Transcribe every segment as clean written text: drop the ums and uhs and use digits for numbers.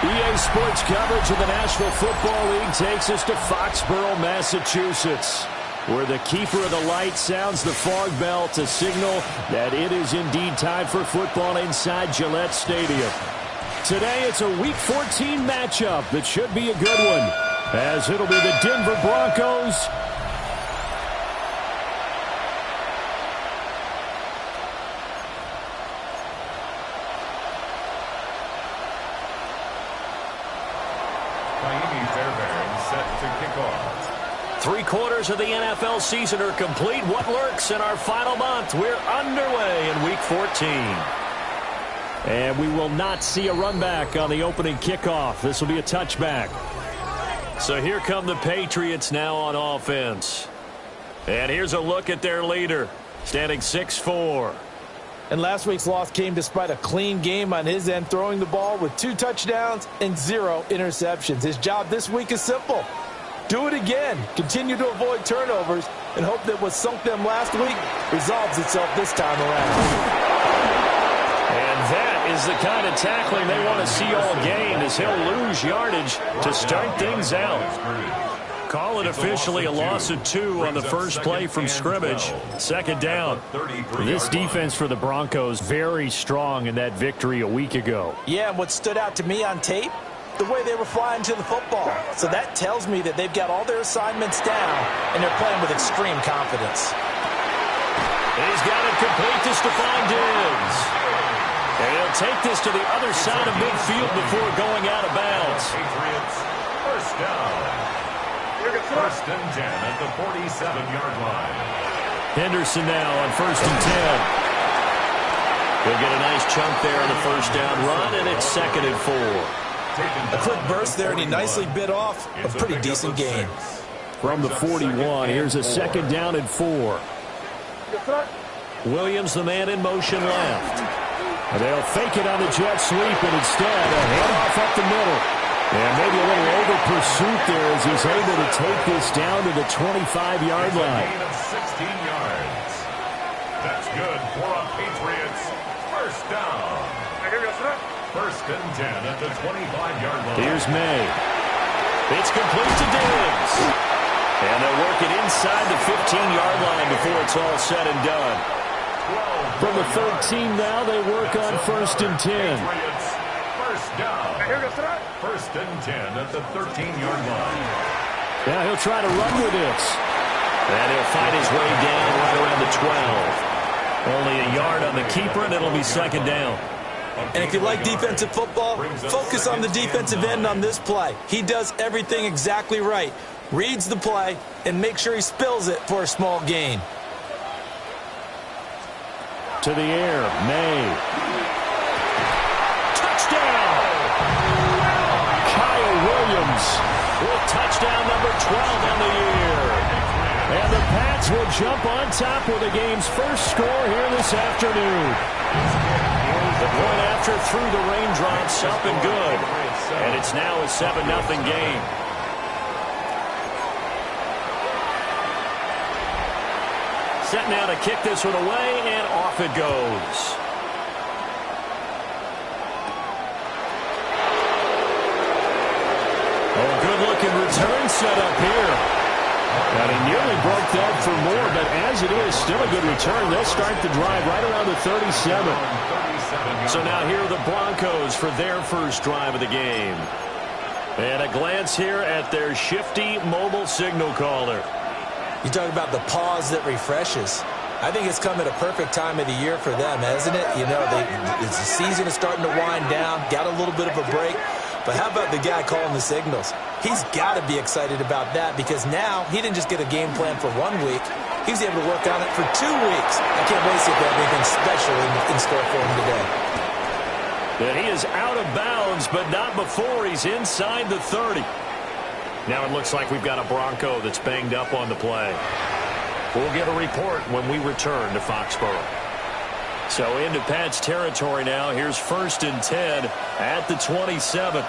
EA Sports coverage of the National Football League takes us to Foxborough, Massachusetts, where the keeper of the light sounds the fog bell to signal that it is indeed time for football inside Gillette Stadium. Today, it's a Week 14 matchup that should be a good one, as it'll be the Denver Broncos Three-quarters of the NFL season are complete. What lurks in our final month? We're underway in Week 14. And we will not see a run back on the opening kickoff. This will be a touchback. So here come the Patriots now on offense. And here's a look at their leader, standing 6'4". And last week's loss came despite a clean game on his end, throwing the ball with 2 touchdowns and 0 interceptions. His job this week is simple. Do it again. Continue to avoid turnovers and hope that what sunk them last week resolves itself this time around. And that is the kind of tackling they want to see all game, as he'll lose yardage to start things out. Call it officially a loss of 2 on the first play from scrimmage. Second down. This defense for the Broncos very strong in that victory a week ago. Yeah, and what stood out to me on tape, the way they were flying to the football. So that tells me that they've got all their assignments down, and they're playing with extreme confidence. He's got it complete to Stephon Diggs. And he'll take this to the other side of midfield before going out of bounds. Patriots, first down. First and 10 at the 47-yard line. Henderson now on first and 10. He'll get a nice chunk there on the first down run, and it's second and 4. A quick burst there, and he nicely bit off a pretty decent gain. From the 41, here's a second down and 4. Williams, the man in motion left. And they'll fake it on the jet sweep, and instead a handoff up the middle. And maybe a little over pursuit there as he's able to take this down to the 25-yard line. Gain of 16 yards. That's good for a Patriots first down. First and 10 at the 25-yard line. Here's May. It's complete to Diggs. And they'll work it inside the 15-yard line before it's all said and done. From the 13 now, they work on first and 10. Patriots first down. First and 10 at the 13-yard line. Now he'll try to run with this. And he'll find his way down right around the 12. Only a yard on the keeper, and it'll be second down. And if you like defensive football, focus on the defensive end on this play. He does everything exactly right. Reads the play and make sure he spills it for a small gain. To the air, May. Touchdown! Kyle Williams with touchdown number 12 on the year. And the Pats will jump on top with the game's first score here this afternoon. The point after through the raindrops, up and good. And it's now a 7-0 game. Set now to kick this one away, and off it goes. Oh, good-looking return set up here. And he nearly broke that for more, but as it is, still a good return. They'll start the drive right around the 37. So now here are the Broncos for their first drive of the game. And a glance here at their shifty mobile signal caller. You talk about the pause that refreshes. I think it's come at a perfect time of the year for them, hasn't it? You know, the season is starting to wind down, got a little bit of a break. But how about the guy calling the signals? He's got to be excited about that because now he didn't just get a game plan for 1 week. He's able to work on it for 2 weeks. I can't wait to see if they have anything special in store for him today. And he is out of bounds, but not before he's inside the 30. Now it looks like we've got a Bronco that's banged up on the play. We'll get a report when we return to Foxborough. So into Pat's territory now. Here's 1st and 10 at the 27.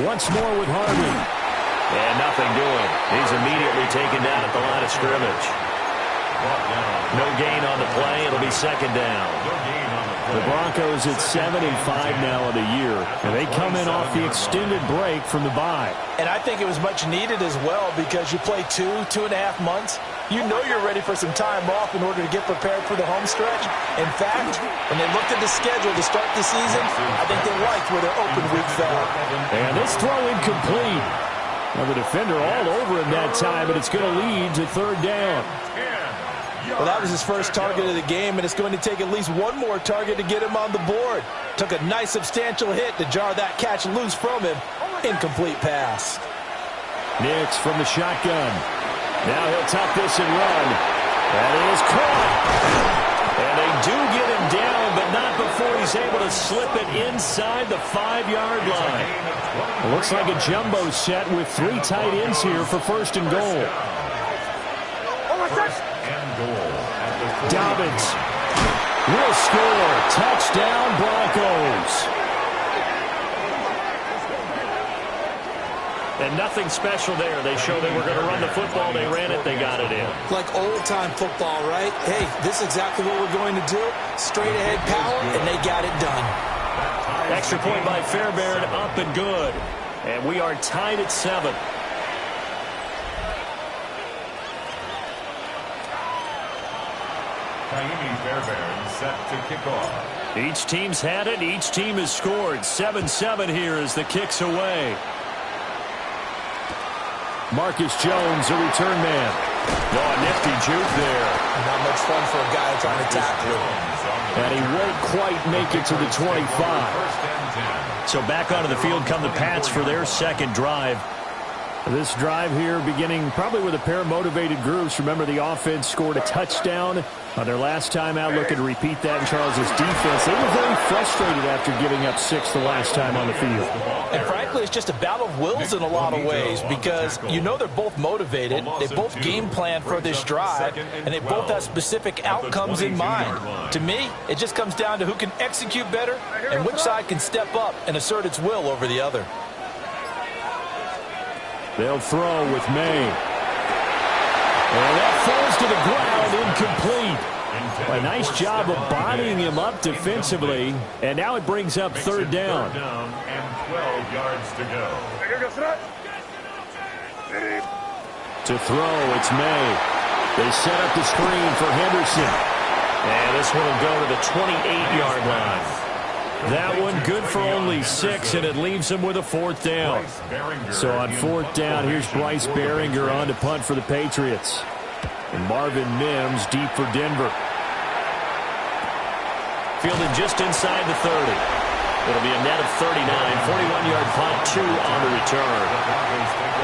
Once more with Harvey. And nothing doing. He's immediately taken down at the line of scrimmage. No gain on the play. It'll be 2nd down. The Broncos at 7-5 now in the year. And they come in off the extended break from the bye. And I think it was much needed as well because you play 2.5 months. You know you're ready for some time off in order to get prepared for the home stretch. In fact, when they looked at the schedule to start the season, I think they liked where their open week fell. And this throw incomplete. Now the defender all over him that time, but it's going to lead to 3rd down. Well, that was his first target of the game, and it's going to take at least one more target to get him on the board. Took a nice substantial hit to jar that catch loose from him. Incomplete pass. Nix from the shotgun. Now he'll tuck this and run. That is caught. And they do get him down, but not before he's able to slip it inside the 5-yard line. It looks like a jumbo set with 3 tight ends here for 1st and goal. Dobbins will score. Touchdown, Broncos. And nothing special there. They showed they were going to run the football. They ran it. They got it in. Like old-time football, right? Hey, this is exactly what we're going to do. Straight-ahead power, and they got it done. Extra point by Fairbairn, up and good. And we are tied at 7. Fairbairn set to kick off. Each team's had it. Each team has scored. 7-7 here as the kick's away. Marcus Jones, a return man. Oh, a nifty juke there. Not much fun for a guy trying to tackle him. And he won't quite make it to the 25. So back onto the field come the Pats for their 2nd drive. This drive here beginning probably with a pair of motivated groups. Remember, the offense scored a touchdown on their last time out, looking to repeat that in Charles's defense. They were very frustrated after giving up 6 the last time on the field. And frankly, it's just a battle of wills in a lot of ways because you know they're both motivated. They both game plan for this drive, and they both have specific outcomes in mind. To me, it just comes down to who can execute better and which side can step up and assert its will over the other. They'll throw with May. And that falls to the ground, incomplete. A nice job of bodying him up defensively. And now it brings up 3rd down. And 12 yards to go. To throw, it's May. They set up the screen for Henderson. And this one will go to the 28-yard line. That one good for only 6, and it leaves him with a 4th down. So on 4th down, here's Bryce Behringer on to punt for the Patriots. And Marvin Mims deep for Denver. Fielded just inside the 30. It'll be a net of 39. 41-yard punt, 2 on the return.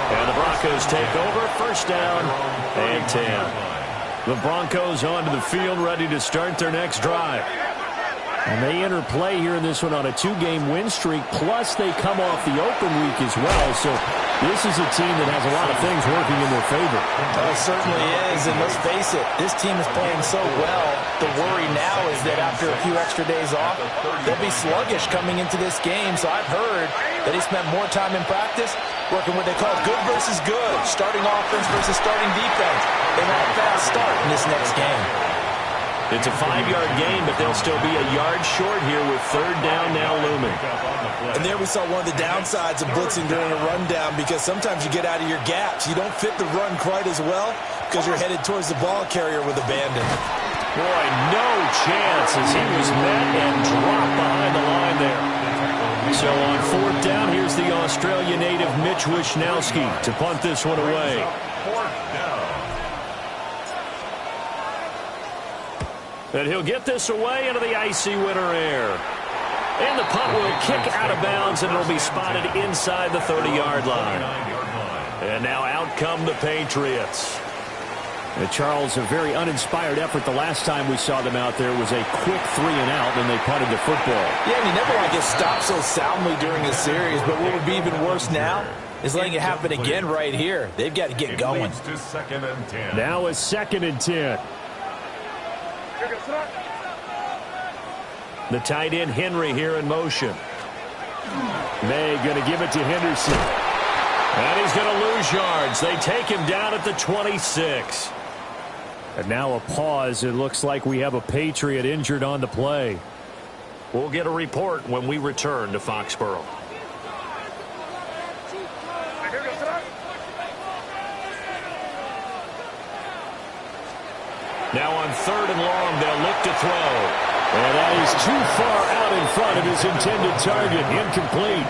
And the Broncos take over. 1st down and 10. The Broncos onto the field, ready to start their next drive. And they enter play here in this one on a 2-game win streak, plus they come off the open week as well. So this is a team that has a lot of things working in their favor. Well, it certainly is, and let's face it, this team is playing so well. The worry now is that after a few extra days off, they'll be sluggish coming into this game. So I've heard that he spent more time in practice working what they call good versus good, starting offense versus starting defense. They want a fast start in this next game. It's a 5-yard gain, but they'll still be a yard short here with 3rd down now looming. And there we saw one of the downsides of blitzing during a rundown because sometimes you get out of your gaps. You don't fit the run quite as well because you're headed towards the ball carrier with abandon. Boy, no chance as he was met and dropped behind the line there. So on fourth down, here's the Australia native Mitch Wishnowsky to punt this one away. And he'll get this away into the icy winter air. And the punt will kick out of bounds, and it'll be spotted inside the 30-yard line. And now out come the Patriots. And Charles, a very uninspired effort the last time we saw them out there was a quick 3-and-out, and they punted the football. Yeah, and you never want to get stopped so soundly during a series, but what would be even worse now is letting it happen again right here. They've got to get going. Now it's 2nd and 10. The tight end Henry here in motion. May going to give it to Henderson. And he's going to lose yards. They take him down at the 26. And now a pause. It looks like we have a Patriot injured on the play. We'll get a report when we return to Foxborough. Now on 3rd and long, they'll look to throw. And that is too far out in front of his intended target. Incomplete.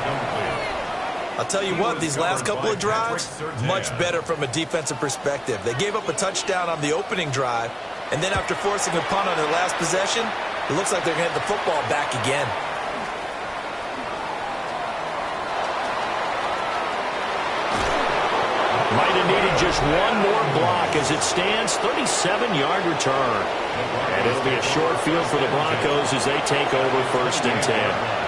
I'll tell you what, these last couple of drives, much better from a defensive perspective. They gave up a touchdown on the opening drive, and then after forcing a punt on their last possession, it looks like they're going to get the football back again. Might have needed just one more block as it stands, 37-yard return. And it'll be a short field for the Broncos as they take over 1st and 10.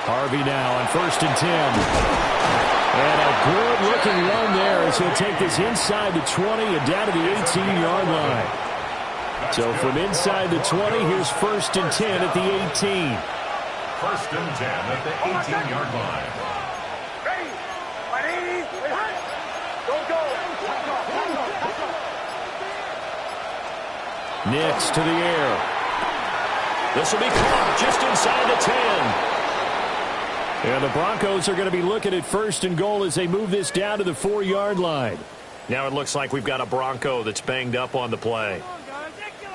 Harvey now on 1st and 10. And a good-looking run there as he'll take this inside the 20 and down to the 18-yard line. So from inside the 20, here's 1st and 10 at the 18. 1st and 10 at the 18-yard line. Nix to the air. This will be caught just inside the 10. And the Broncos are going to be looking at 1st and goal as they move this down to the 4-yard line. Now it looks like we've got a Bronco that's banged up on the play.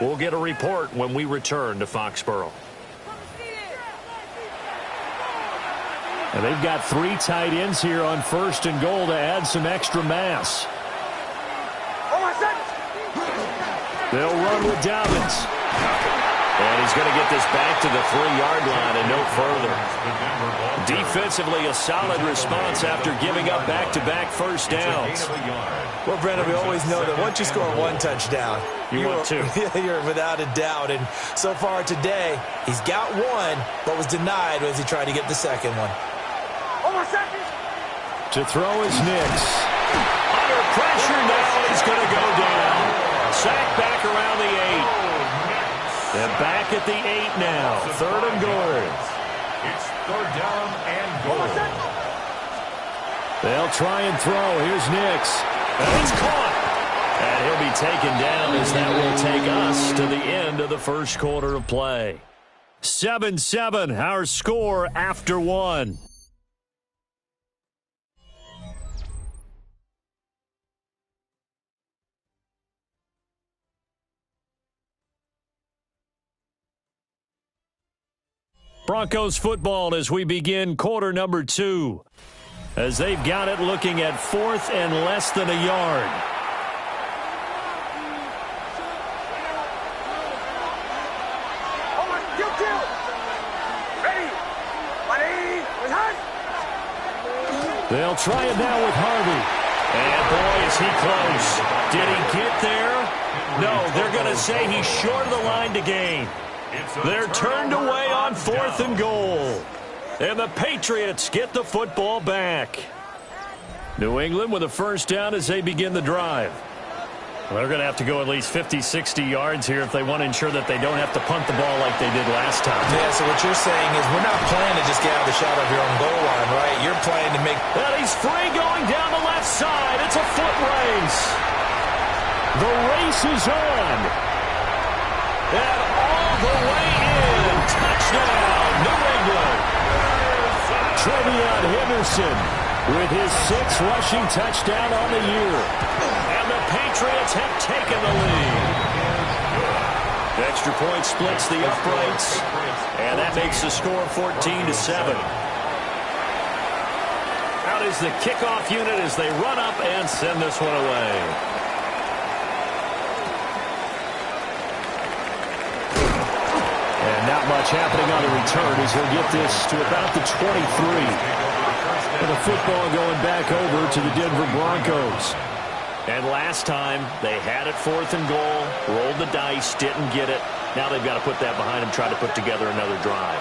We'll get a report when we return to Foxborough. And they've got 3 tight ends here on 1st and goal to add some extra mass. They'll run with Dobbins. And he's going to get this back to the 3-yard line and no further. Defensively, a solid response after giving up back-to-back first downs. Well, Brendan, we always know that once you score one touchdown, you want two. You're without a doubt. And so far today, he's got one, but was denied as he tried to get the second one. To throw is Nix. Under pressure now, he's going to go down. Sacked back around the 8. And back at the 8 now. 3rd and goal. It's 3rd down and goal. They'll try and throw. Here's Nix. And it's caught. And he'll be taken down as that will take us to the end of the 1st quarter of play. 7-7, our score after 1. Broncos football as we begin quarter number 2. As they've got it looking at 4th and less than a yard. They'll try it now with Harvey. And boy, is he close. Did he get there? No, they're going to say he's short of the line to gain. They're turned away on 4th and goal. And the Patriots get the football back. New England with a 1st down as they begin the drive. Well, they're going to have to go at least 50, 60 yards here if they want to ensure that they don't have to punt the ball like they did last time. Yeah, so what you're saying is we're not playing to just get out of the shot of your own goal line, right? You're playing to make... And he's free going down the left side. It's a foot race. The race is on. And all the way in. Touchdown, New England. Trevion Henderson with his 6th rushing touchdown on the year. And the Patriots have taken the lead. The extra point splits the uprights, and that makes the score 14-7. Out is the kickoff unit as they run up and send this one away. And not much happening on the return as he'll get this to about the 23. And the football going back over to the Denver Broncos. And last time, they had it 4th and goal, rolled the dice, didn't get it. Now they've got to put that behind them, try to put together another drive.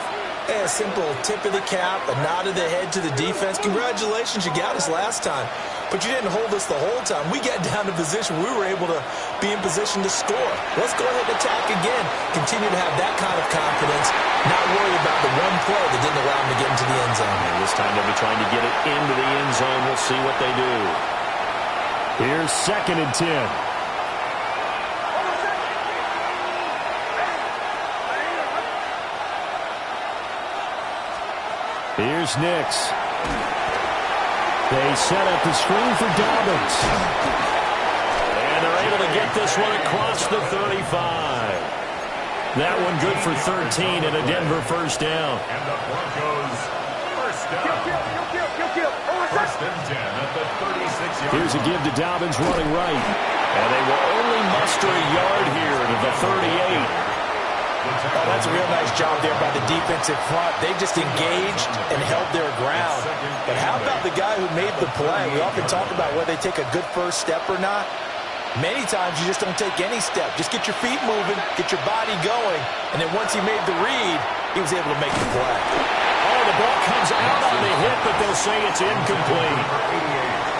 A simple tip of the cap, a nod of the head to the defense. Congratulations, you got us last time. But you didn't hold us the whole time. We got down to position. We were able to be in position to score. Let's go ahead and attack again. Continue to have that kind of confidence. Not worry about the one play that didn't allow them to get into the end zone. And this time they'll be trying to get it into the end zone. We'll see what they do. Here's 2nd and 10. Here's Nix. They set up the screen for Dobbins. And they're able to get this one across the 35. That one good for 13 and a Denver first down. And the Broncos first down. First and 10 at the 36-yard. Here's a give to Dobbins running right. And they will only muster a yard here to the 38. Oh, that's a real nice job there by the defensive front. They just engaged and held their ground. But how about the guy who made the play? We often talk about whether they take a good first step or not. Many times you just don't take any step. Just get your feet moving, get your body going, and then once he made the read, he was able to make the play. Oh, the ball comes out on the hit, but they'll say it's incomplete.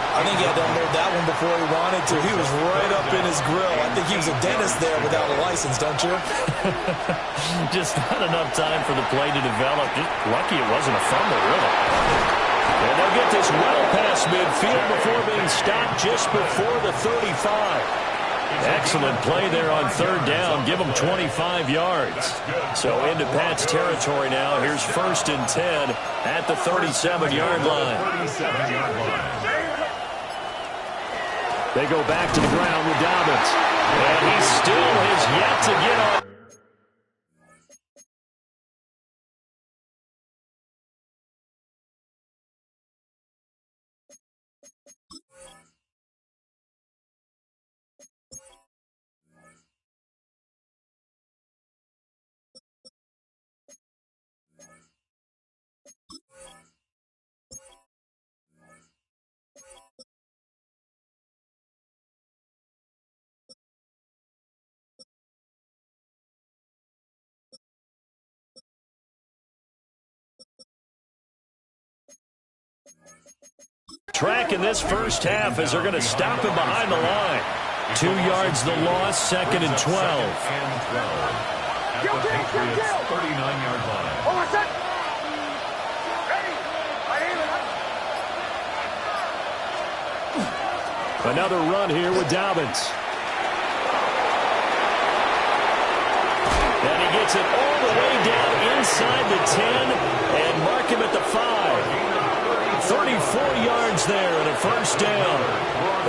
I think he had to unload that one before he wanted to. He was right up in his grill. I think he was a dentist there without a license, don't you? Just not enough time for the play to develop. Just lucky it wasn't a fumble, really. And they'll get this well past midfield before being stopped just before the 35. Excellent play there on 3rd down. Give them 25 yards. So into Pat's territory now. Here's 1st and 10 at the 37-yard line. They go back to the ground with Dobbins. And he still has yet to get on. Track in this first half as they're going to stop him behind the line. 2 yards the loss, 2nd and 12. At the Patriots' 39-yard line. Another run here with Dobbins. And he gets it all the way down inside the 10 and mark him at the 5. 34 yards there and a first down.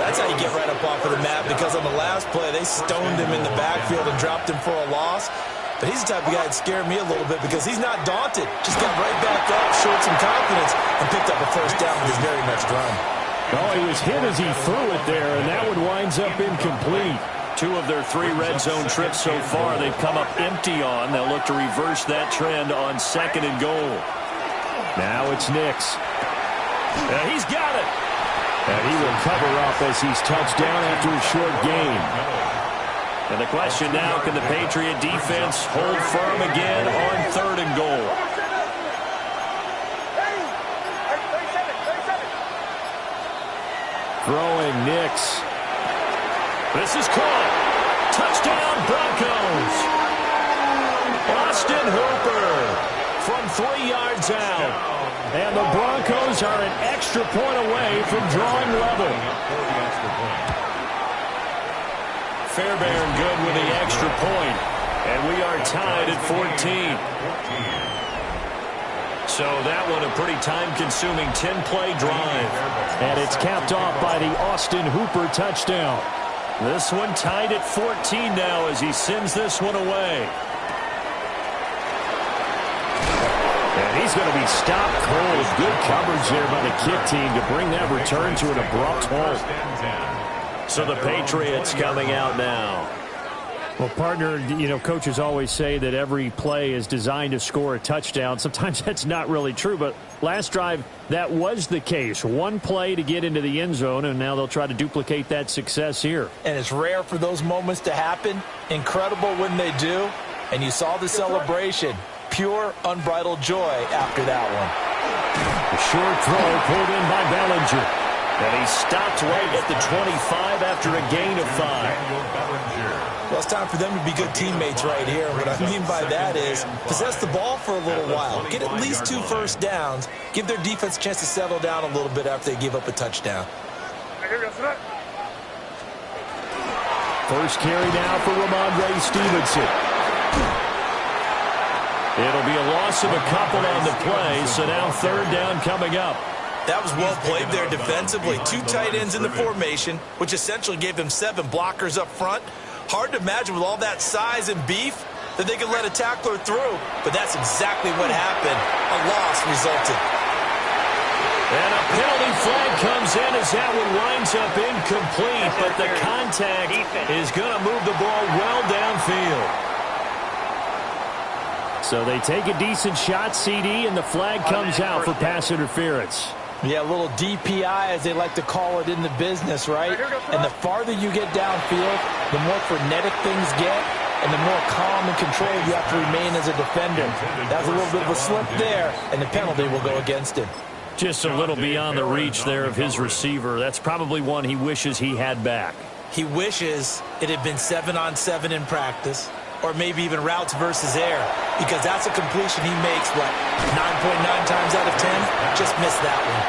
That's how you get right up off of the map, because on the last play, they stoned him in the backfield and dropped him for a loss. But he's the type of guy that scared me a little bit because he's not daunted. Just got right back up, showed some confidence, and picked up a first down with his very next run. Oh, he was hit as he threw it there, and that one winds up incomplete. 2 of their 3 red zone trips so far they've come up empty on. They'll look to reverse that trend on 2nd and goal. Now it's Nix. He's got it. And he will cover up as he's touched down after a short gain. And the question now, can the Patriot defense hold firm again on 3rd and goal? Throwing Nix. This is caught. Touchdown Broncos. Austin Hooper from 3 yards out. And the Broncos are an extra point away from drawing level. Fairbairn good with the extra point. And we are tied at 14. So that one a pretty time-consuming 10-play drive. And it's capped off by the Austin Hooper touchdown. This one tied at 14 now as he sends this one away. And he's going to be stopped cold. Good coverage there by the kick team to bring that return to an abrupt halt. So the Patriots coming out now. Well, partner, you know, coaches always say that every play is designed to score a touchdown. Sometimes that's not really true, but last drive, that was the case. One play to get into the end zone, and now they'll try to duplicate that success here. And it's rare for those moments to happen. Incredible when they do. And you saw the celebration. Pure, unbridled joy after that one. A short throw pulled in by Bellinger. And he stopped right at the 25 after a gain of 5. Well, it's time for them to be good teammates right here. What I mean by that is possess the ball for a little while. Get at least 2 first downs. Give their defense a chance to settle down a little bit after they give up a touchdown. First carry now for Ramondre Stevenson. It'll be a loss of a couple on the play, so now third down coming up. That was well played there defensively. 2 tight ends in the formation, which essentially gave them 7 blockers up front. Hard to imagine with all that size and beef that they could let a tackler through, but that's exactly what happened. A loss resulted. And a penalty flag comes in as that one winds up incomplete, but the contact is going to move the ball well downfield. So they take a decent shot, CD, and the flag comes out for pass interference. Yeah, a little DPI, as they like to call it in the business, right? And the farther you get downfield, the more frenetic things get, and the more calm and controlled you have to remain as a defender. That's a little bit of a slip there, and the penalty will go against him. Just a little beyond the reach there of his receiver. That's probably one he wishes he had back. He wishes it had been 7-on-7 in practice, or maybe even routes versus air, because that's a completion he makes, what, 9.9 times out of 10? Just missed that one.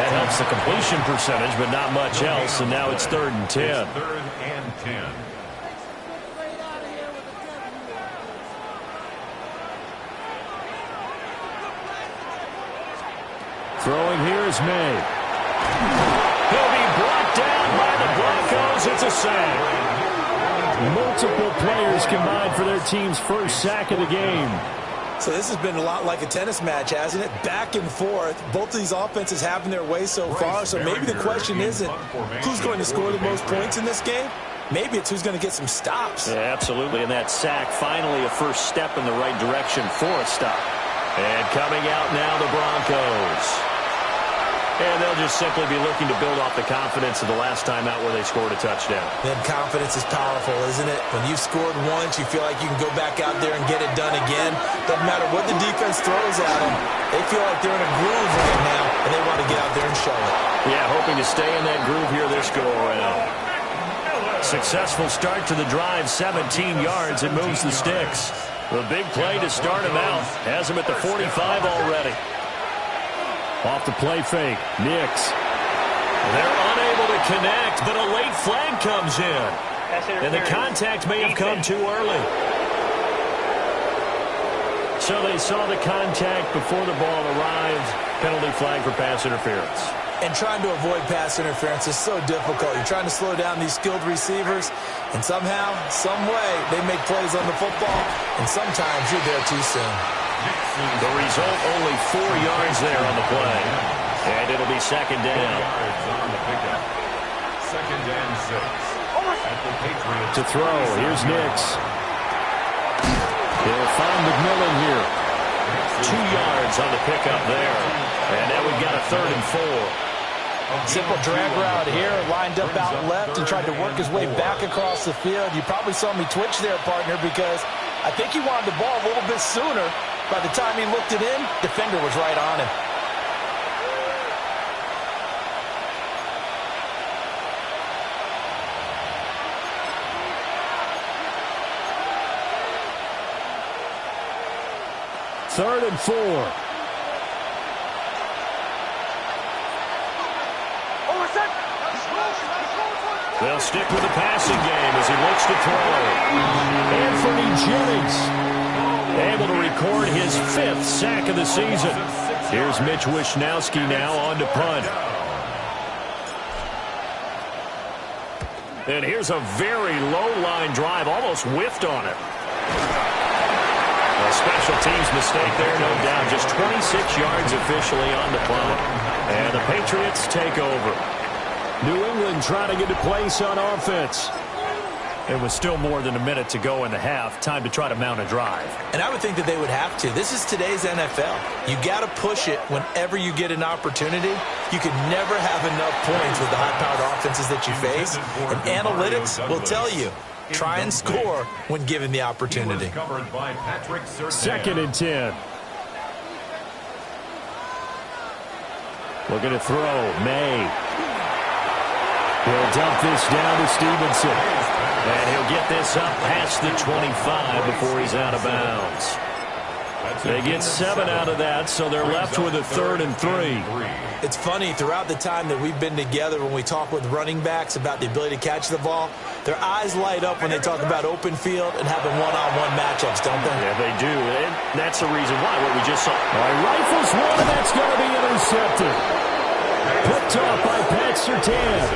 That helps the completion percentage, but not much else, and now it's 3rd and 10. It's 3rd and 10. Throwing here is May. He'll be brought down by the Broncos. It's a sack. Multiple players combined for their team's first sack of the game. So this has been a lot like a tennis match, hasn't it? Back and forth. Both of these offenses having their way so far. So maybe the question isn't who's going to score the most points in this game. Maybe it's who's going to get some stops. Yeah, absolutely. And that sack, finally a first step in the right direction for a stop. And coming out now, the Broncos. And they'll just simply be looking to build off the confidence of the last time out where they scored a touchdown. Then confidence is powerful, isn't it? When you've scored once, you feel like you can go back out there and get it done again. Doesn't matter what the defense throws at them. They feel like they're in a groove right now, and they want to get out there and show it. Yeah, hoping to stay in that groove here this go-around. Successful start to the drive, 17 yards, and moves the sticks. The big play to start him out. Has him at the 45 already. Off the play fake, Nix. They're unable to connect, but a late flag comes in. And the contact may have come too early. So they saw the contact before the ball arrived. Penalty flag for pass interference. And trying to avoid pass interference is so difficult. You're trying to slow down these skilled receivers, and somehow, some way, they make plays on the football, and sometimes you're there too soon. The result, only 4 yards there on the play. And it'll be 2nd down. 2nd and 6. At the Patriots. To throw, here's Nix. He'll find McMillan here. 2 yards on the pickup there. And now we've got a 3rd and 4. Simple drag route here, lined up out left and tried to work his way back across the field. You probably saw me twitch there, partner, because I think he wanted the ball a little bit sooner. By the time he looked it in, defender was right on him. Third and 4. They'll stick with the passing game as he looks to throw. Anthony Jennings. Able to record his 5th sack of the season. Here's Mitch Wishnowski now on to punt. And here's a very low-line drive, almost whiffed on it. A special teams mistake there, no doubt. Just 26 yards officially on the punt. And the Patriots take over. New England trying to get a place on offense. It was still more than a minute to go in the half. Time to try to mount a drive. And I would think that they would have to. This is today's NFL. You got to push it whenever you get an opportunity. You can never have enough points with the high-powered offenses that you face. And analytics will tell you, try and score when given the opportunity. 2nd and 10. Looking to throw. May. He'll dump this down to Stevenson. And he'll get this up past the 25 before he's out of bounds. They get 7 out of that, so they're left with a 3rd and 3. It's funny, throughout the time that we've been together, when we talk with running backs about the ability to catch the ball, their eyes light up when they talk about open field and having one-on-one matchups, don't they? Yeah, they do. And that's the reason why, what we just saw. All right, rifles one, and that's going to be intercepted. Picked off by Pat Surtain.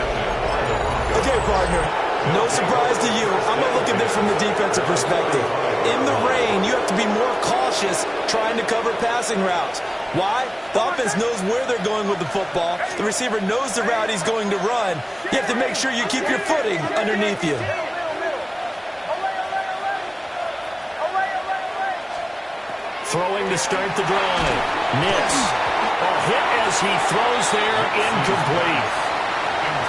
Okay, partner. No surprise to you. I'm going to look at this from the defensive perspective. In the rain, you have to be more cautious trying to cover passing routes. Why? The offense knows where they're going with the football. The receiver knows the route he's going to run. You have to make sure you keep your footing underneath you. Throwing to start the drive. Nix. A hit as he throws there, incomplete.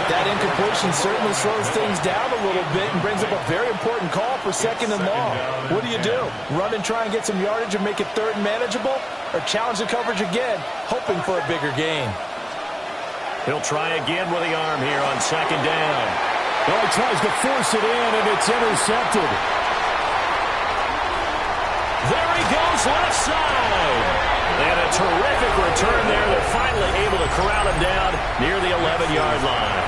That incompletion certainly slows things down a little bit and brings up a very important call for 2nd and long. What do? Run and try and get some yardage and make it 3rd and manageable? Or challenge the coverage again, hoping for a bigger gain? He'll try again with the arm here on 2nd down. Well, he tries to force it in, and it's intercepted. There he goes, left side. And a terrific return there. They're finally able to corral him down near the 11-yard line.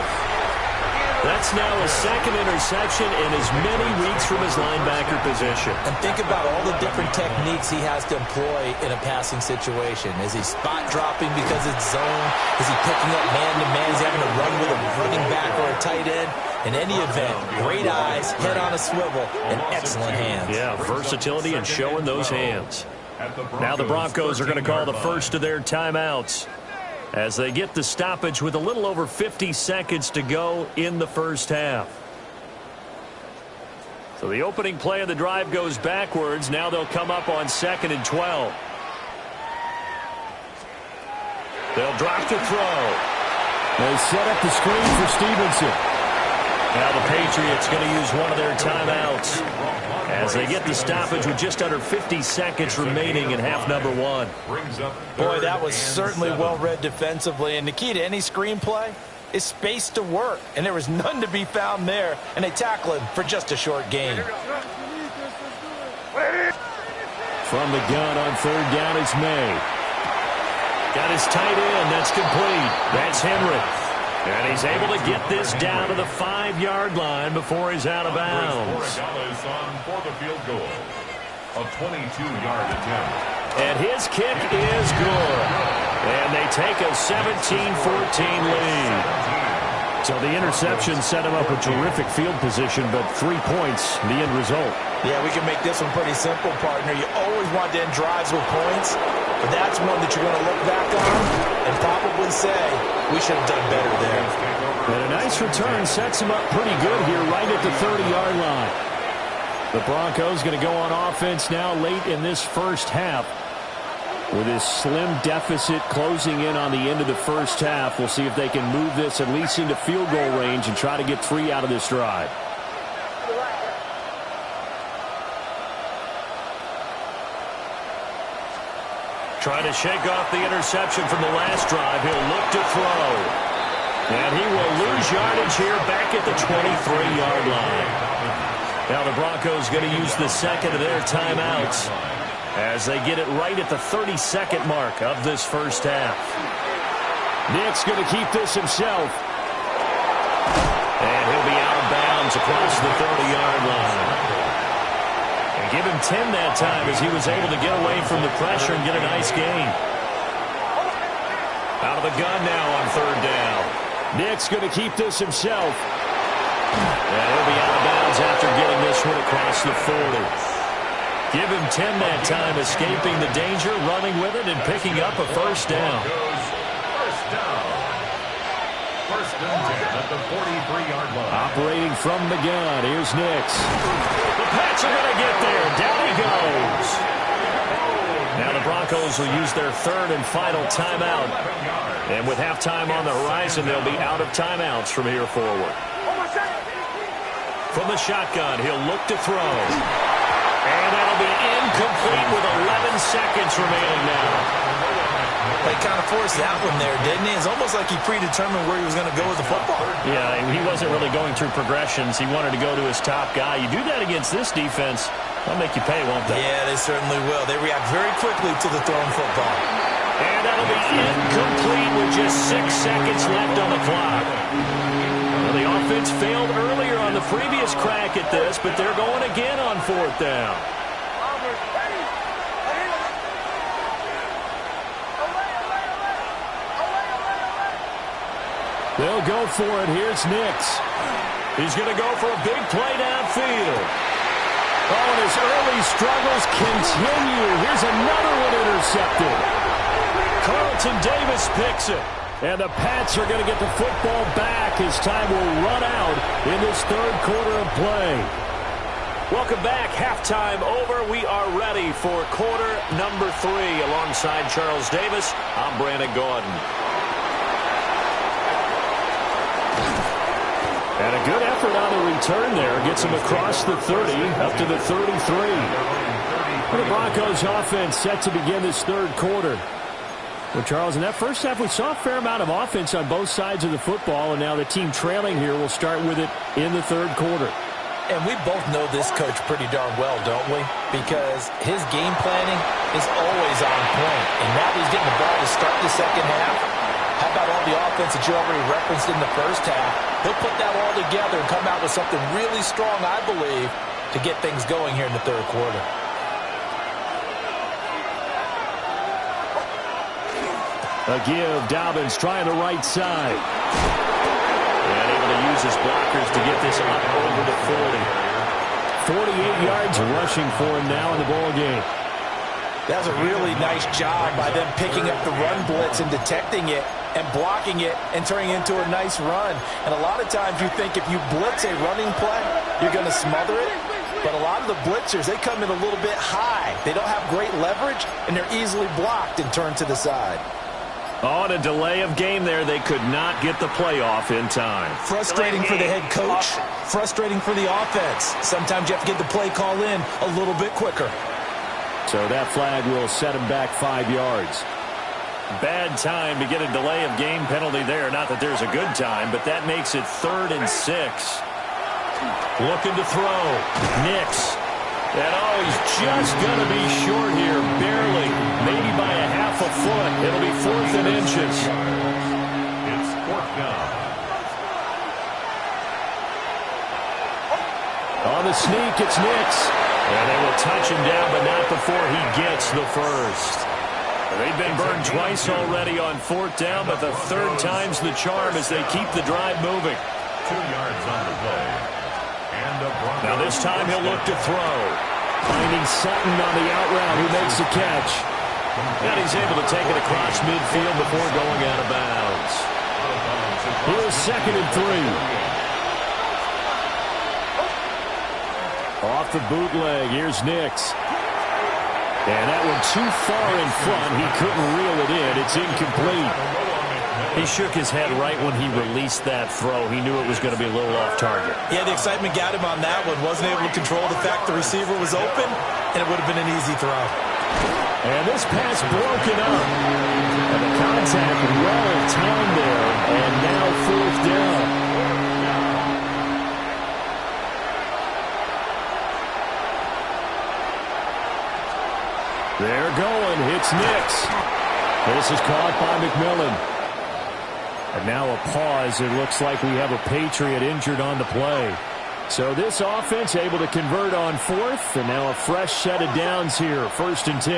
That's now a 2nd interception in as many weeks from his linebacker position. And think about all the different techniques he has to employ in a passing situation. Is he spot dropping because it's zone? Is he picking up man-to-man? Is he having to run with a running back or a tight end? In any event, great eyes, head on a swivel, and excellent hands. Yeah, versatility and showing those hands. Now the Broncos are going to call the first of their timeouts as they get the stoppage with a little over 50 seconds to go in the first half. So the opening play of the drive goes backwards. Now they'll come up on 2nd and 12. They'll drop to throw. They set up the screen for Stevenson. Now the Patriots going to use one of their timeouts as they get the stoppage with just under 50 seconds remaining in half number 1. Boy, that was certainly well read defensively. And the key to any screenplay is space to work. And there was none to be found there. And they tackle him for just a short gain. From the gun on 3rd down is May. Got his tight end. That's complete. That's Henry. And he's able to get this down to the 5-yard line before he's out of bounds. For the field goal. A 22-yard attempt. And his kick is good. And they take a 17-14 lead. So the interception set him up a terrific field position, but 3 points, the end result. Yeah, we can make this one pretty simple, partner. You always want to end drives with points, but that's one that you're going to look back on and probably say, we should have done better there. And a nice return sets him up pretty good here right at the 30-yard line. The Broncos going to go on offense now late in this first half. With this slim deficit closing in on the end of the first half, we'll see if they can move this at least into field goal range and try to get 3 out of this drive. Trying to shake off the interception from the last drive. He'll look to throw. And he will lose yardage here back at the 23-yard line. Now the Broncos going to use the 2nd of their timeouts as they get it right at the 32nd mark of this first half. Nick's going to keep this himself. And he'll be out of bounds across the 30-yard line. They give him 10 that time as he was able to get away from the pressure and get a nice gain. Out of the gun now on third down. Nick's going to keep this himself. And he'll be out of bounds after getting this one across the 40. Give him 10 that time, escaping the danger, running with it, and picking up a first down. First down. First and 10 at the 43-yard line. Operating from the gun, here's Nix. The Pats are going to get there. Down he goes. Now the Broncos will use their third and final timeout. And with halftime on the horizon, they'll be out of timeouts from here forward. From the shotgun, he'll look to throw. And that'll be incomplete with 11 seconds remaining now. They kind of forced that one there, didn't he? It's almost like he predetermined where he was going to go with the football. Yeah, he wasn't really going through progressions. He wanted to go to his top guy. You do that against this defense, they'll make you pay, won't they? Yeah, they certainly will. They react very quickly to the thrown football. And that'll be incomplete with just 6 seconds left on the clock. Well, the offense failed earlier on the previous crack at this, but they're going again on fourth down. They'll go for it. Here's Nix. He's going to go for a big play downfield. Oh, and his early struggles continue. Here's another one intercepted. Carlton Davis picks it. And the Pats are going to get the football back as time will run out in this third quarter of play. Welcome back. Halftime over. We are ready for quarter number 3. Alongside Charles Davis, I'm Brandon Gaudin. And a good effort on the return there. Gets him across the 30, up to the 33. And the Broncos offense set to begin this third quarter. Well, Charles, in that first half, we saw a fair amount of offense on both sides of the football, and now the team trailing here will start with it in the third quarter. And we both know this coach pretty darn well, don't we? Because his game planning is always on point. And now he's getting the ball to start the second half. How about all the offense that you already referenced in the first half? He'll put that all together and come out with something really strong, I believe, to get things going here in the third quarter. A give, Dobbins trying the right side. And able to use his blockers to get this up over the 40. 48 yards rushing for him now in the ball game. That was a really nice job by them picking up the run blitz and detecting it and blocking it and turning it into a nice run. And a lot of times you think if you blitz a running play, you're going to smother it. But a lot of the blitzers, they come in a little bit high. They don't have great leverage, and they're easily blocked and turned to the side. Oh, and a delay of game there. They could not get the play off in time. Frustrating for the head coach. Frustrating for the offense. Sometimes you have to get the play call in a little bit quicker. So that flag will set him back 5 yards. Bad time to get a delay of game penalty there. Not that there's a good time, but that makes it 3rd and 6. Looking to throw. Nix. And oh, he's just going to be short here, barely. Maybe by a half a foot. It'll be 4th and inches. It's 4th down. On the sneak, it's Nix. And they will touch him down, but not before he gets the first. They've been burned twice already on 4th down, but the 3rd time's the charm as they keep the drive moving. 2 yards on the play. And the Broncos. Now this time he'll look to throw. Finding Sutton on the out route, who makes the catch. And he's able to take it across midfield before going out of bounds. Here's 2nd and 3. Off the bootleg, here's Nix. And that one too far in front. He couldn't reel it in. It's incomplete. He shook his head right when he released that throw. He knew it was going to be a little off target. Yeah, the excitement got him on that one. Wasn't able to control the fact the receiver was open, and it would have been an easy throw. And this pass broken up. And the contact well timed there. And now 4th down. They're going. It's Nix. This is caught by McMillan. And now a pause. It looks like we have a Patriot injured on the play. So this offense able to convert on fourth, and now a fresh set of downs here, 1st and 10.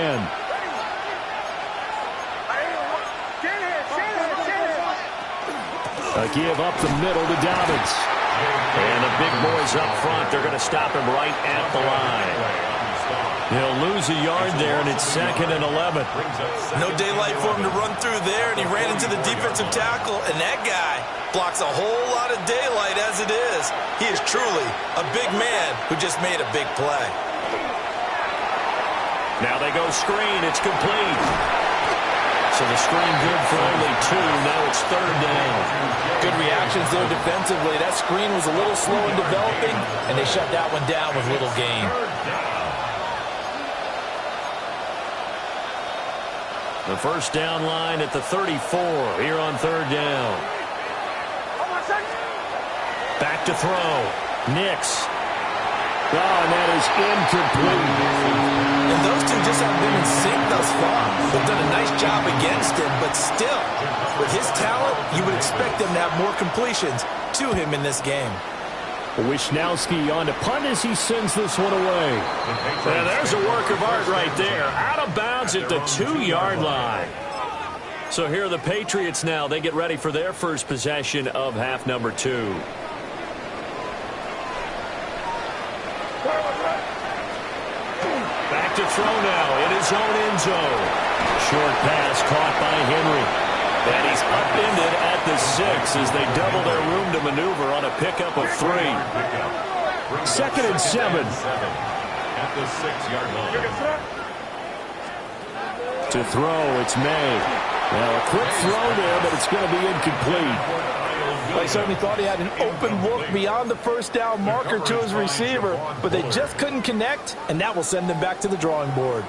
A give up the middle to Dobbins. And the big boys up front, they're going to stop him right at the line. He'll lose a yard there, and it's 2nd and 11. No daylight for him to run through there, and he ran into the defensive tackle, and that guy blocks a whole lot of daylight as it is. He is truly a big man who just made a big play. Now they go screen. It's complete. So the screen good for only 2. Now it's 3rd down. Good reactions there defensively. That screen was a little slow in developing, and they shut that one down with little gain. The first down line at the 34 here on 3rd down. Back to throw. Nix. Oh, and that is incomplete. And those two just haven't been in sync thus far. They've done a nice job against him, but still, with his talent, you would expect them to have more completions to him in this game. Wisnowski on to punt as he sends this one away. And there's a work of art right there. Out of bounds at the 2-yard line. So here are the Patriots now. They get ready for their first possession of half number 2. Back to throw now in his own end zone. Short pass caught by Henry. And he's upended at the 6 as they double their room to maneuver on a pickup of 3. 2nd and 7. At the 6-yard line. To throw, it's May. Now a quick throw there, but it's going to be incomplete. I certainly thought he had an open look beyond the first down marker to his receiver, but they just couldn't connect, and that will send them back to the drawing board.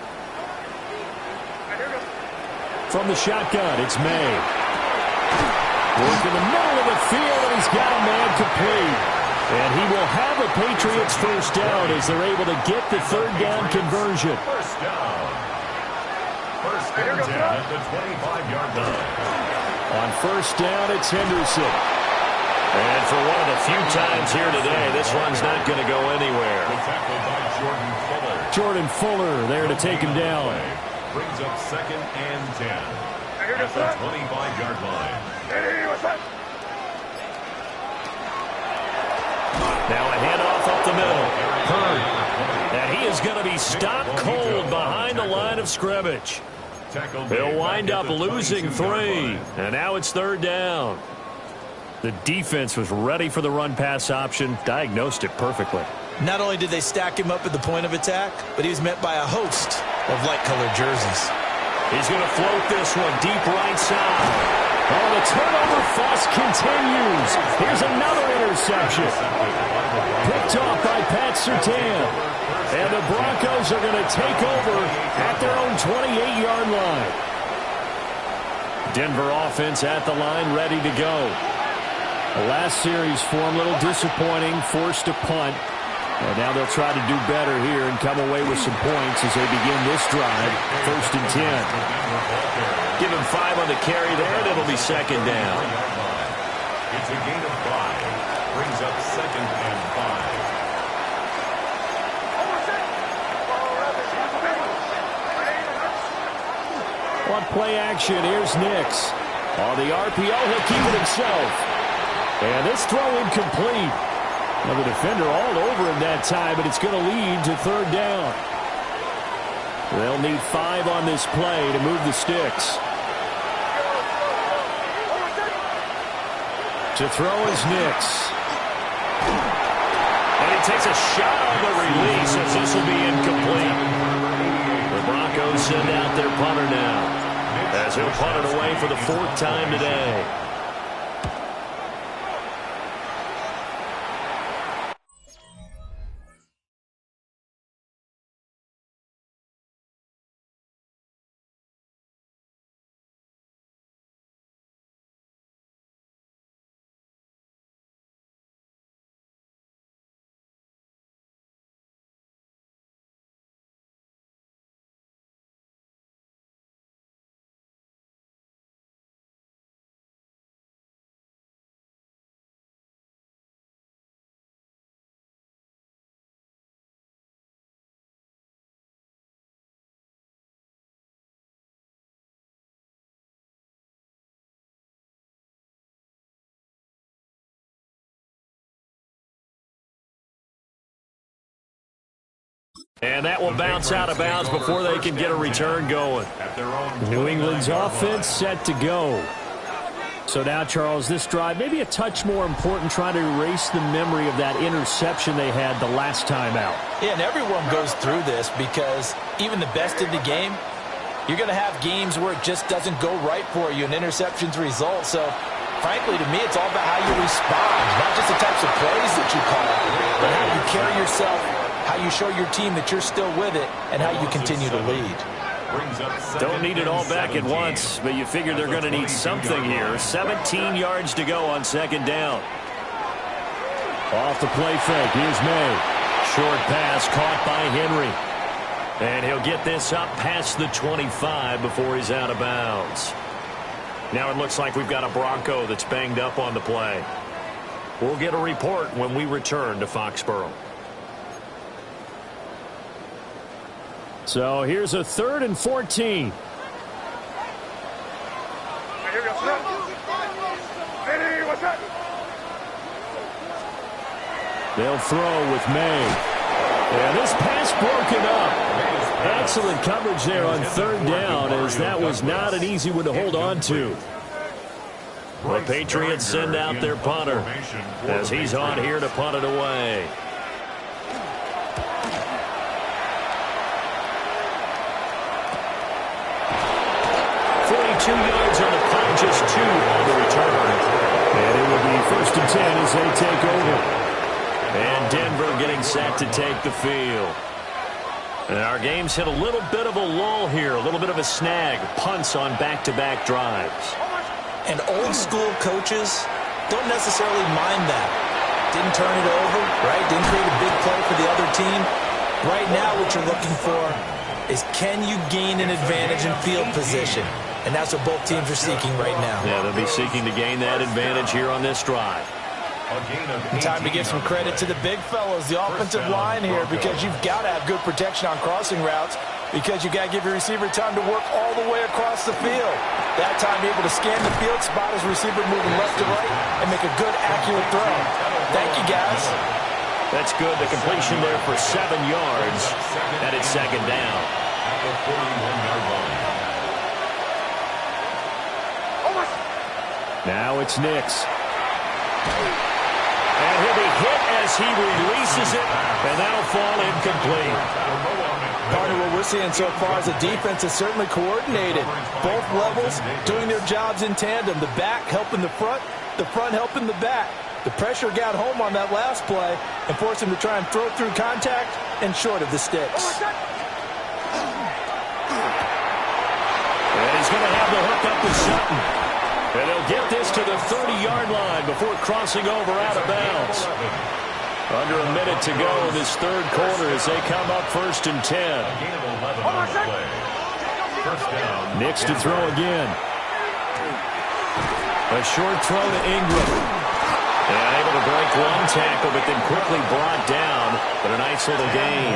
From the shotgun, it's May. Work in the middle of the field, and he's got a man complete. And he will have a Patriots first down as they're able to get the 3rd down conversion. First down. First and 10 at the 25-yard line. On 1st down, it's Henderson. And for one of the few times here today, this one's not going to go anywhere. Tackled by Jordan Fuller. Jordan Fuller there to take him down. Brings up 2nd and 10 at the 25-yard line. Now a handoff up the middle. Hurd. And he is going to be stopped cold behind the line of scrimmage. He'll wind up losing 3. And now it's 3rd down. The defense was ready for the run-pass option, diagnosed it perfectly. Not only did they stack him up at the point of attack, but he was met by a host of light-colored jerseys. He's going to float this one deep right side. Oh, the turnover fuss continues. Here's another interception. Picked off by Pat Surtain. And the Broncos are going to take over at their own 28-yard line. Denver offense at the line, ready to go. The last series for them, a little disappointing, forced to punt. And now they'll try to do better here and come away with some points as they begin this drive, 1st and 10. Give him 5 on the carry there, and it'll be 2nd down. It's a gain of 5. Brings up 2nd and 5. On play action, here's Nix. On the RPO, he'll keep it himself. And this throw incomplete. Now the defender all over him that time, but it's going to lead to 3rd down. They'll need 5 on this play to move the sticks. To throw is Nix. And he takes a shot on the release as this will be incomplete. The Broncos send out their punter now, as he'll punt it away for the 4th time today. And that will bounce out of bounds before they can get a return going. New England's offense set to go. So now, Charles, this drive, maybe a touch more important, trying to erase the memory of that interception they had the last time out. Yeah, and everyone goes through this because even the best in the game, you're going to have games where it just doesn't go right for you and interceptions result. So, frankly, to me, it's all about how you respond, not just the types of plays that you call, but how you carry yourself, how you show your team that you're still with it, and how you continue to lead. Don't need it all back at once, but you figure they're going to need something here. 17 yards to go on second down. Off the play fake. Here's May. Short pass caught by Henry. And he'll get this up past the 25 before he's out of bounds. Now it looks like we've got a Bronco that's banged up on the play. We'll get a report when we return to Foxborough. So here's a 3rd and 14. They'll throw with May. And this pass broken up. Excellent coverage there on 3rd down, as that was not an easy one to hold on to. The Patriots send out their punter as he's on here to punt it away. 2 yards on the punt, just 2 on the return. And it will be 1st and 10 as they take over. And Denver getting set to take the field. And our game's hit a little bit of a lull here, a little bit of a snag. Punts on back-to-back drives. And old-school coaches don't necessarily mind that. Didn't turn it over, right? Didn't create a big play for the other team. Right now what you're looking for is, can you gain an advantage in field position? And that's what both teams are seeking right now. Yeah, they'll be seeking to gain that advantage here on this drive. And time to give some credit to the big fellows, the offensive line here, because you've got to have good protection on crossing routes, because you've got to give your receiver time to work all the way across the field. That time able to scan the field, spot his receiver moving left to right, and make a good, accurate throw. Thank you, guys. That's good. The completion there for 7 yards, and it's 2nd down. At the 41-yard line. Now it's Nix. And he'll be hit as he releases it, and that'll fall incomplete. Partner, what we're seeing so far is the defense is certainly coordinated. Both levels doing their jobs in tandem. The back helping the front helping the back. The pressure got home on that last play and forced him to try and throw through contact and short of the sticks. And he's going to have the hook up with Sutton. And they'll get this to the 30-yard line before crossing over out of bounds. Under a minute to go in this 3rd quarter as they come up 1st and 10. Nix to throw again. A short throw to Ingram. And able to break one tackle, but then quickly brought down. But a nice little gain.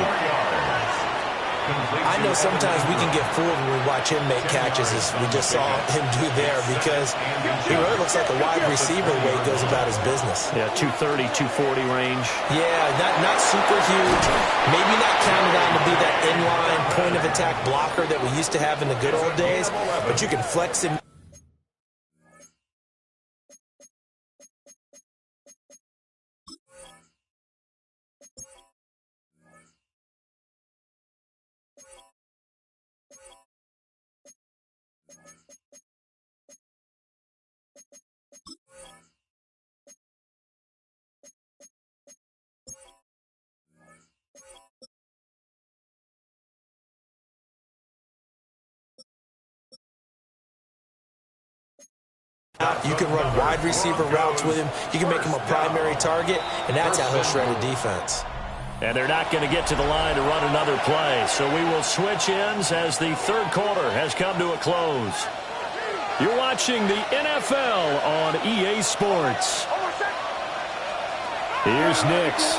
I know sometimes we can get fooled when we watch him make catches, as we just saw him do there, because he really looks like a wide receiver the way he goes about his business. Yeah, 230, 240 range. Yeah, not super huge. Maybe not counted on to be that inline point-of-attack blocker that we used to have in the good old days, but you can flex him. You can run wide receiver routes with him. You can make him a primary target, and that's how he'll shred a defense. And they're not going to get to the line to run another play. So we will switch ends as the 3rd quarter has come to a close. You're watching the NFL on EA Sports. Here's Nix.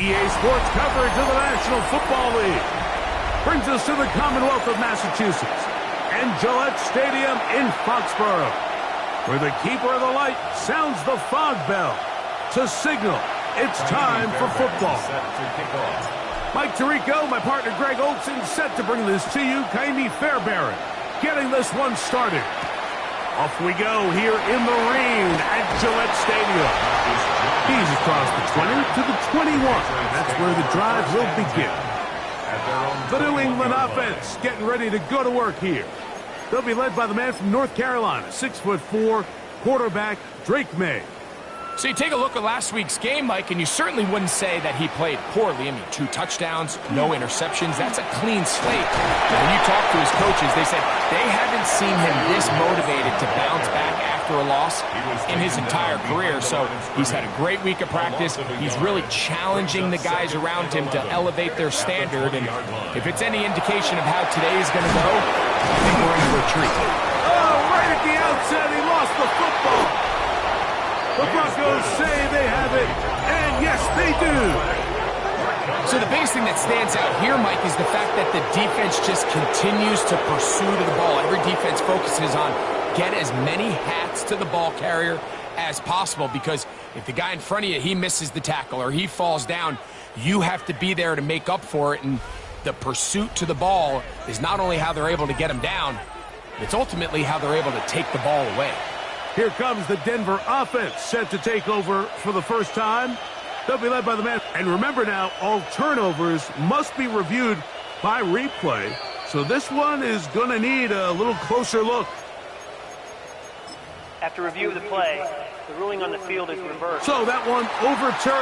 EA Sports coverage of the National Football League brings us to the Commonwealth of Massachusetts and Gillette Stadium in Foxborough, where the keeper of the light sounds the fog bell to signal it's time for football. Mike Tirico, my partner Greg Olson, set to bring this to you. Kaimi Fairbairn getting this one started. Off we go here in the rain at Gillette Stadium. He's across the 20 to the 21. That's where the drive will begin. The New England offense getting ready to go to work here. They'll be led by the man from North Carolina, 6'4", quarterback Drake May. So you take a look at last week's game, Mike, and you certainly wouldn't say that he played poorly. I mean, 2 touchdowns, no interceptions. That's a clean slate. And when you talk to his coaches, they said they haven't seen him this motivated to bounce back after a loss in his entire career. So he's had a great week of practice. He's really challenging the guys around him to elevate their standard. And if it's any indication of how today is going to go, I think we're in for a treat. Oh, right at the outset, he lost the football. The Broncos say they have it, and yes, they do. So the biggest thing that stands out here, Mike, is the fact that the defense just continues to pursue to the ball. Every defense focuses on get as many hats to the ball carrier as possible, because if the guy in front of you, he misses the tackle or he falls down, you have to be there to make up for it. And the pursuit to the ball is not only how they're able to get him down, it's ultimately how they're able to take the ball away. Here comes the Denver offense set to take over for the first time. They'll be led by the man. And remember now, all turnovers must be reviewed by replay. So this one is going to need a little closer look. After review of the play, the ruling on the field is reversed. So that one overturned.